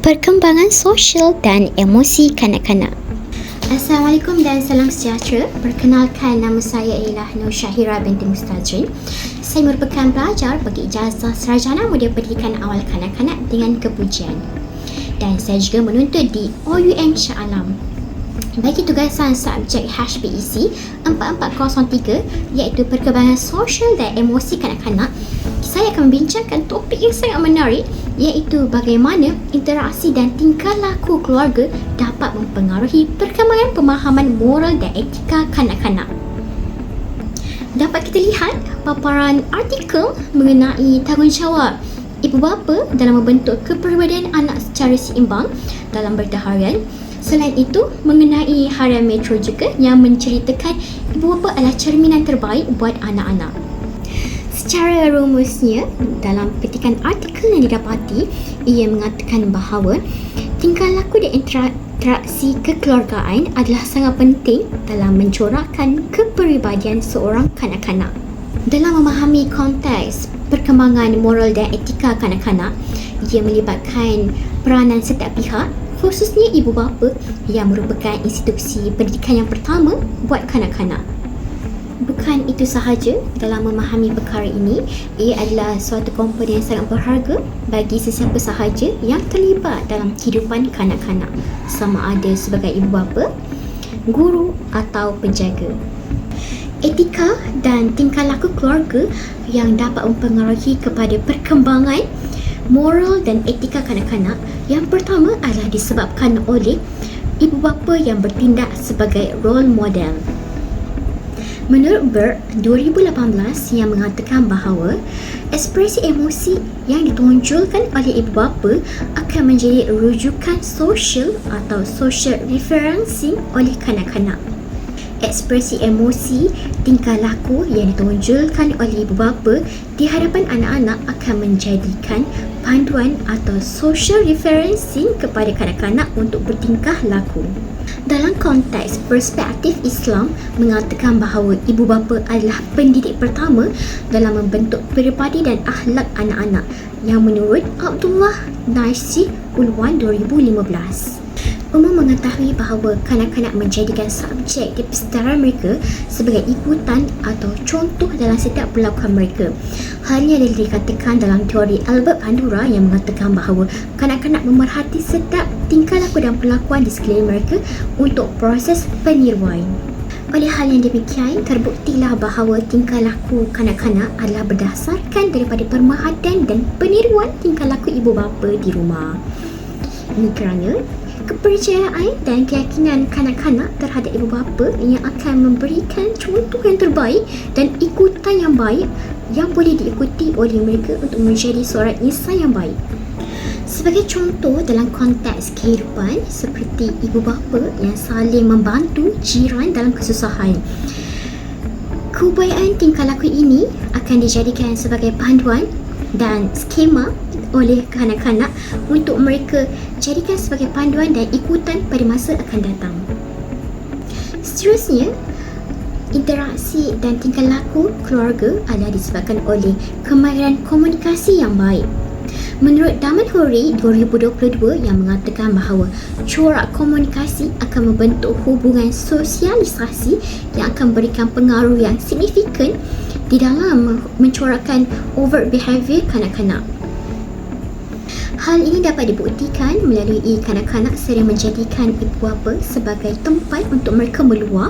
Perkembangan sosial dan emosi kanak-kanak. Assalamualaikum dan salam sejahtera. Perkenalkan, nama saya ialah Nur Syahira binti Mustajin. Saya merupakan pelajar bagi ijazah Sarjana Mudia Pendidikan Awal Kanak-kanak dengan kepujian. Dan saya juga menuntut di OUM Shah Alam. Bagi tugasan subjek HPEC 4403 iaitu perkembangan sosial dan emosi kanak-kanak, saya akan membincangkan topik yang sangat menarik iaitu bagaimana interaksi dan tingkah laku keluarga dapat mempengaruhi perkembangan pemahaman moral dan etika kanak-kanak. Dapat kita lihat paparan artikel mengenai tanggungjawab ibu bapa dalam membentuk kepribadian anak secara seimbang dalam berita harian. Selain itu, mengenai harian Metro juga yang menceritakan ibu bapa adalah cerminan terbaik buat anak-anak. Secara rumusnya, dalam petikan artikel yang didapati, ia mengatakan bahawa tingkah laku dan interaksi kekeluargaan adalah sangat penting dalam mencorakkan kepribadian seorang kanak-kanak. Dalam memahami konteks perkembangan moral dan etika kanak-kanak, ia melibatkan peranan setiap pihak, khususnya ibu bapa yang merupakan institusi pendidikan yang pertama buat kanak-kanak. Bukan itu sahaja, dalam memahami perkara ini, ia adalah suatu komponen yang sangat berharga bagi sesiapa sahaja yang terlibat dalam kehidupan kanak-kanak, sama ada sebagai ibu bapa, guru atau penjaga. Etika dan tingkah laku keluarga yang dapat mempengaruhi kepada perkembangan moral dan etika kanak-kanak yang pertama adalah disebabkan oleh ibu bapa yang bertindak sebagai role model. Menurut Berg 2018 yang mengatakan bahawa ekspresi emosi yang ditonjolkan oleh ibu bapa akan menjadi rujukan sosial atau social referencing oleh kanak-kanak. Ekspresi emosi, tingkah laku yang ditonjolkan oleh ibu bapa di hadapan anak-anak akan menjadikan panduan atau social referencing kepada kanak-kanak untuk bertingkah laku. Dalam konteks perspektif Islam mengatakan bahawa ibu bapa adalah pendidik pertama dalam membentuk peribadi dan akhlak anak-anak yang menurut Abdullah Naisi Ulwan 2015. Umum mengetahui bahawa kanak-kanak menjadikan subjek di persekitaran mereka sebagai ikutan atau contoh dalam setiap perlakuan mereka. Hal ini adalah dikatakan dalam teori Albert Bandura yang mengatakan bahawa kanak-kanak memerhati setiap tingkah laku dan perlakuan di sekeliling mereka untuk proses peniruan. Oleh hal yang demikian, terbuktilah bahawa tingkah laku kanak-kanak adalah berdasarkan daripada pemerhatian dan peniruan tingkah laku ibu bapa di rumah. Ini kerana kepercayaan dan keyakinan kanak-kanak terhadap ibu bapa yang akan memberikan contoh yang terbaik dan ikutan yang baik yang boleh diikuti oleh mereka untuk menjadi seorang insan yang baik. Sebagai contoh dalam konteks kehidupan seperti ibu bapa yang saling membantu jiran dalam kesusahan, keupayaan tingkah laku ini akan dijadikan sebagai panduan dan skema oleh kanak-kanak untuk mereka jadikan sebagai panduan dan ikutan pada masa akan datang. Seterusnya, interaksi dan tingkah laku keluarga adalah disebabkan oleh kemahiran komunikasi yang baik. Menurut Daman Hori 2022 yang mengatakan bahawa corak komunikasi akan membentuk hubungan sosialisasi yang akan memberikan pengaruh yang signifikan di dalam mencorakkan overt behavior kanak-kanak. Hal ini dapat dibuktikan melalui kanak-kanak sering menjadikan ibu bapa sebagai tempat untuk mereka meluah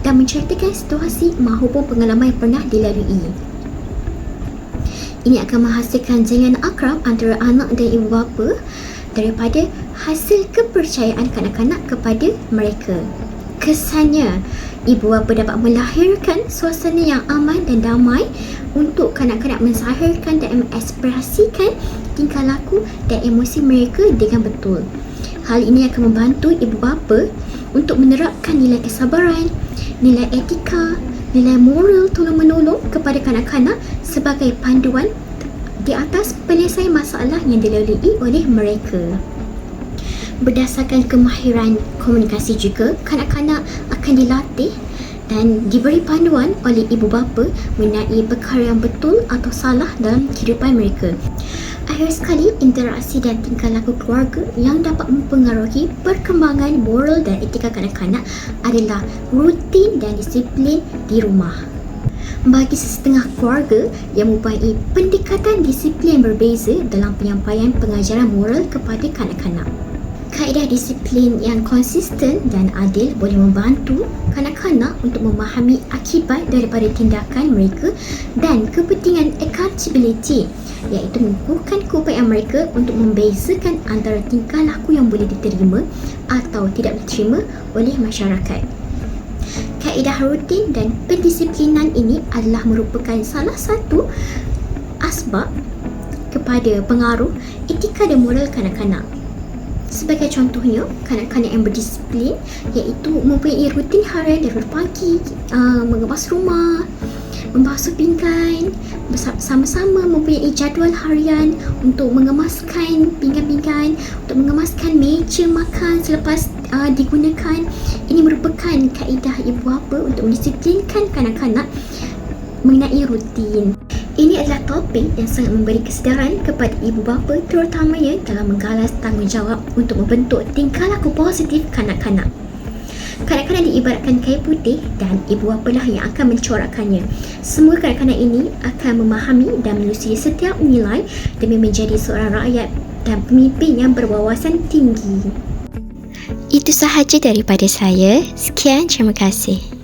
dan menceritakan situasi maupun pengalaman yang pernah dilalui. Ini akan menghasilkan jaringan akrab antara anak dan ibu bapa daripada hasil kepercayaan kanak-kanak kepada mereka. Kesannya, ibu bapa dapat melahirkan suasana yang aman dan damai untuk kanak-kanak menzahirkan dan mengekspresikan tingkah laku dan emosi mereka dengan betul. Hal ini akan membantu ibu bapa untuk menerapkan nilai kesabaran, nilai etika, nilai moral tolong-menolong kepada kanak-kanak sebagai panduan di atas penyelesaian masalah yang dilalui oleh mereka. Berdasarkan kemahiran komunikasi juga, kanak-kanak akan dilatih dan diberi panduan oleh ibu bapa mengenai perkara yang betul atau salah dalam kehidupan mereka. Akhir sekali, interaksi dan tingkah laku keluarga yang dapat mempengaruhi perkembangan moral dan etika kanak-kanak adalah rutin dan disiplin di rumah. Bagi sesetengah keluarga yang mempunyai pendekatan disiplin berbeza dalam penyampaian pengajaran moral kepada kanak-kanak. Kaedah disiplin yang konsisten dan adil boleh membantu kanak-kanak untuk memahami akibat daripada tindakan mereka dan kepentingan accountability, iaitu mengukuhkan keupayaan mereka untuk membezakan antara tingkah laku yang boleh diterima atau tidak diterima oleh masyarakat. Kaedah rutin dan pendisiplinan ini adalah merupakan salah satu asbab kepada pengaruh etika dan moral kanak-kanak. Sebagai contohnya, kanak-kanak yang berdisiplin iaitu mempunyai rutin harian daripada pagi, mengemas rumah, membasuh pinggan, bersama-sama mempunyai jadual harian untuk mengemaskan pinggan-pinggan, untuk mengemaskan meja makan selepas digunakan. Ini merupakan kaedah ibu bapa untuk mendisiplinkan kanak-kanak mengenai rutin. Ini adalah topik yang sangat memberi kesedaran kepada ibu bapa, terutamanya dalam menggalas tanggungjawab untuk membentuk tingkah laku positif kanak-kanak. Kanak-kanak diibaratkan kain putih dan ibu bapalah yang akan mencorakkannya. Semua kanak-kanak ini akan memahami dan menelusuri setiap nilai demi menjadi seorang rakyat dan pemimpin yang berwawasan tinggi. Itu sahaja daripada saya. Sekian, terima kasih.